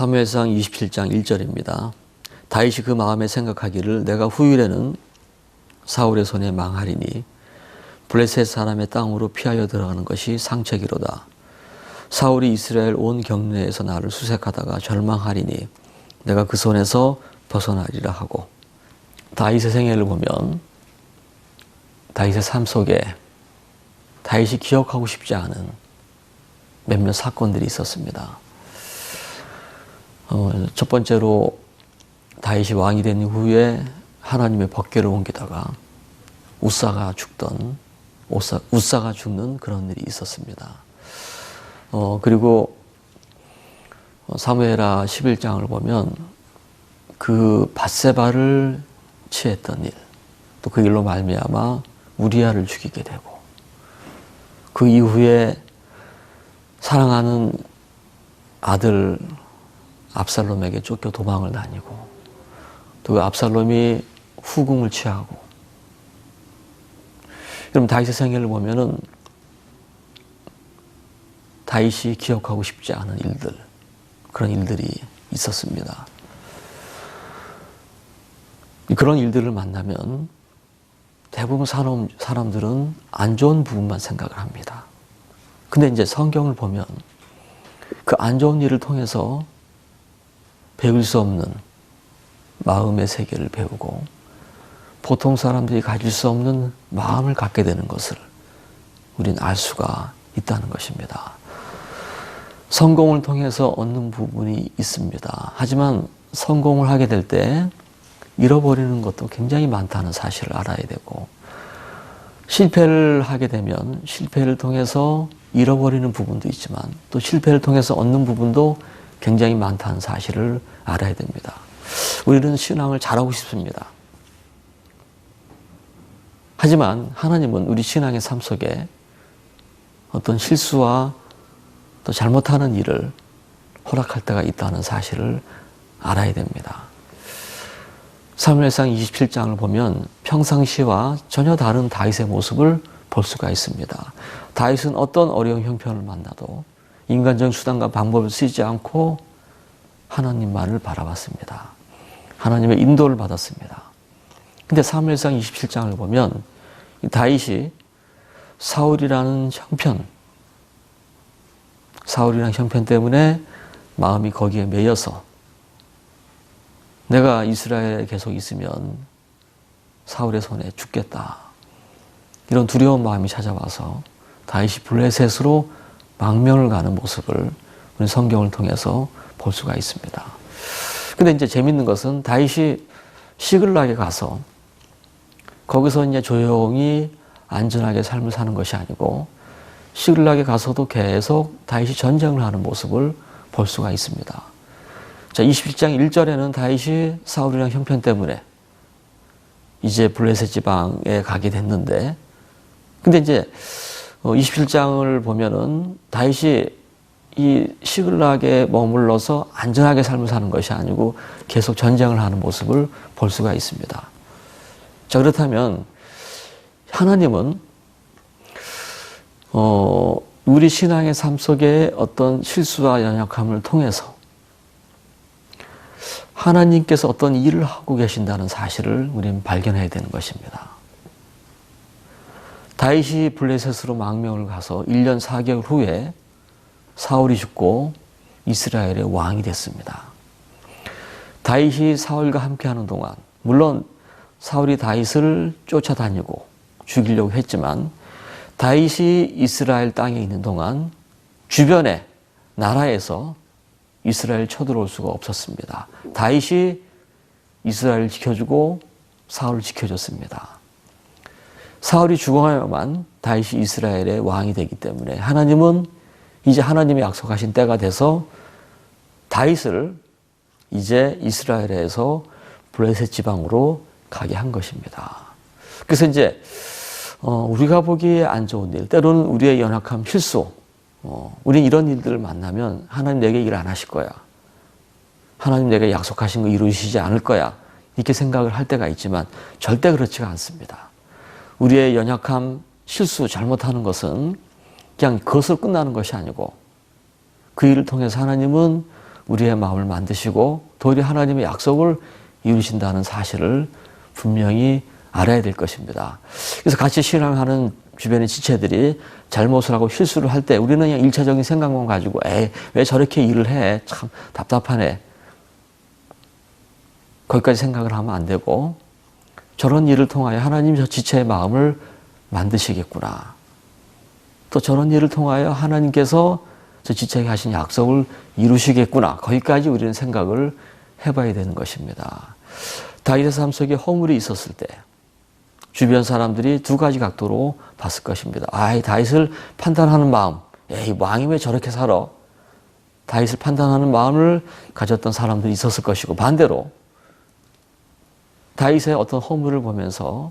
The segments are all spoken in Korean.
사무엘상 27장 1절입니다. 다윗이 그 마음에 생각하기를 내가 후일에는 사울의 손에 망하리니 블레셋 사람의 땅으로 피하여 들어가는 것이 상책이로다. 사울이 이스라엘 온 경내에서 나를 수색하다가 절망하리니 내가 그 손에서 벗어나리라 하고, 다윗의 생애를 보면 다윗의 삶 속에 다윗이 기억하고 싶지 않은 몇몇 사건들이 있었습니다. 첫 번째로 다윗이 왕이 된 후에 하나님의 법궤를 옮기다가 우사가 죽는 그런 일이 있었습니다. 그리고 사무엘하 11장을 보면 그 밧세바를 취했던 일, 또 그 일로 말미암아 우리아를 죽이게 되고, 그 이후에 사랑하는 아들 압살롬에게 쫓겨 도망을 다니고, 또 그 압살롬이 후궁을 취하고. 그럼 다윗의 생애를 보면은 다윗이 기억하고 싶지 않은 일들, 그런 일들이 있었습니다. 그런 일들을 만나면 대부분 사람들은 안 좋은 부분만 생각을 합니다. 근데 이제 성경을 보면 그 안 좋은 일을 통해서 배울 수 없는 마음의 세계를 배우고, 보통 사람들이 가질 수 없는 마음을 갖게 되는 것을 우린 알 수가 있다는 것입니다. 성공을 통해서 얻는 부분이 있습니다. 하지만 성공을 하게 될 때 잃어버리는 것도 굉장히 많다는 사실을 알아야 되고, 실패를 하게 되면 실패를 통해서 잃어버리는 부분도 있지만 또 실패를 통해서 얻는 부분도 굉장히 많다는 사실을 알아야 됩니다. 우리는 신앙을 잘하고 싶습니다. 하지만 하나님은 우리 신앙의 삶 속에 어떤 실수와 또 잘못하는 일을 허락할 때가 있다는 사실을 알아야 됩니다. 사무엘상 27장을 보면 평상시와 전혀 다른 다윗의 모습을 볼 수가 있습니다. 다윗은 어떤 어려운 형편을 만나도 인간적인 수단과 방법을 쓰지 않고 하나님만을 바라봤습니다. 하나님의 인도를 받았습니다. 근데 사무엘상 27장을 보면 다윗이 사울이라는 형편 때문에 마음이 거기에 매여서 내가 이스라엘에 계속 있으면 사울의 손에 죽겠다, 이런 두려운 마음이 찾아와서 다윗이 블레셋으로 망명을 가는 모습을 우리 성경을 통해서 볼 수가 있습니다. 근데 이제 재밌는 것은 다윗이 시글락에 가서 거기서 이제 조용히 안전하게 삶을 사는 것이 아니고, 시글락에 가서도 계속 다윗이 전쟁을 하는 모습을 볼 수가 있습니다. 자, 27장 1절에는 다윗이 사울이랑 형편 때문에 이제 블레셋 지방에 가게 됐는데, 근데 이제 27장을 보면은 다윗이 이 시글락에 머물러서 안전하게 삶을 사는 것이 아니고 계속 전쟁을 하는 모습을 볼 수가 있습니다. 자, 그렇다면 하나님은 우리 신앙의 삶 속에 어떤 실수와 연약함을 통해서 하나님께서 어떤 일을 하고 계신다는 사실을 우리는 발견해야 되는 것입니다. 다윗이 블레셋으로 망명을 가서 1년 4개월 후에 사울이 죽고 이스라엘의 왕이 됐습니다. 다윗이 사울과 함께하는 동안, 물론 사울이 다윗을 쫓아다니고 죽이려고 했지만 다윗이 이스라엘 땅에 있는 동안 주변에 나라에서 이스라엘 쳐들어올 수가 없었습니다. 다윗이 이스라엘을 지켜주고 사울을 지켜줬습니다. 사울이 죽어야만 다윗이 이스라엘의 왕이 되기 때문에 하나님은 이제 하나님이 약속하신 때가 돼서 다윗을 이제 이스라엘에서 블레셋 지방으로 가게 한 것입니다. 그래서 이제 우리가 보기에 안 좋은 일, 때로는 우리의 연약함, 실수, 우린 이런 일들을 만나면 하나님 내게 일 안 하실 거야, 하나님 내게 약속하신 거 이루시지 않을 거야, 이렇게 생각을 할 때가 있지만 절대 그렇지가 않습니다. 우리의 연약함, 실수, 잘못하는 것은 그냥 그것으로 끝나는 것이 아니고 그 일을 통해서 하나님은 우리의 마음을 만드시고 도리어 하나님의 약속을 이루신다는 사실을 분명히 알아야 될 것입니다. 그래서 같이 신앙하는 주변의 지체들이 잘못을 하고 실수를 할 때 우리는 그냥 일차적인 생각만 가지고 왜 저렇게 일을 해? 참 답답하네. 거기까지 생각을 하면 안 되고 저런 일을 통하여 하나님 저 지체의 마음을 만드시겠구나. 또 저런 일을 통하여 하나님께서 저 지체에게 하신 약속을 이루시겠구나. 거기까지 우리는 생각을 해봐야 되는 것입니다. 다윗의 삶 속에 허물이 있었을 때 주변 사람들이 두 가지 각도로 봤을 것입니다. 다윗을 판단하는 마음. 왕이 왜 저렇게 살아? 다윗을 판단하는 마음을 가졌던 사람들이 있었을 것이고 반대로 다윗의 어떤 허물을 보면서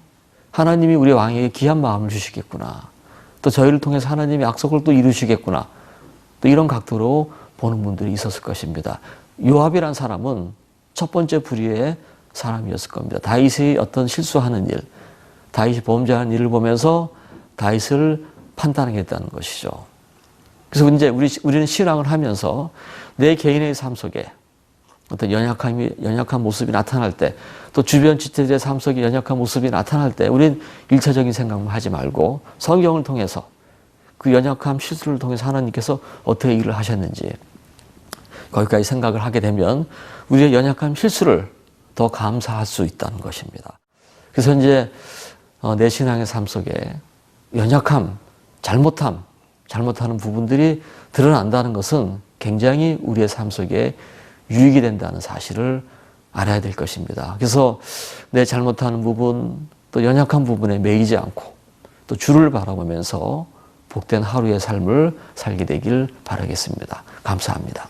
하나님이 우리 왕에게 귀한 마음을 주시겠구나. 또 저희를 통해서 하나님의 약속을 또 이루시겠구나. 또 이런 각도로 보는 분들이 있었을 것입니다. 요압이란 사람은 첫 번째 부류의 사람이었을 겁니다. 다윗이 어떤 실수하는 일, 다윗이 범죄하는 일을 보면서 다윗을 판단하겠다는 것이죠. 그래서 이제 우리는 신앙을 하면서 내 개인의 삶 속에 어떤 연약한 모습이 나타날 때, 또 주변 지체들의 삶 속에 연약한 모습이 나타날 때, 우리는 일차적인 생각만 하지 말고 성경을 통해서 그 연약함, 실수를 통해서 하나님께서 어떻게 일을 하셨는지 거기까지 생각을 하게 되면 우리의 연약함, 실수를 더 감사할 수 있다는 것입니다. 그래서 이제 내 신앙의 삶 속에 연약함, 잘못하는 부분들이 드러난다는 것은 굉장히 우리의 삶 속에 유익이 된다는 사실을 알아야 될 것입니다. 그래서 내 잘못하는 부분, 또 연약한 부분에 매이지 않고 또 주를 바라보면서 복된 하루의 삶을 살게 되길 바라겠습니다. 감사합니다.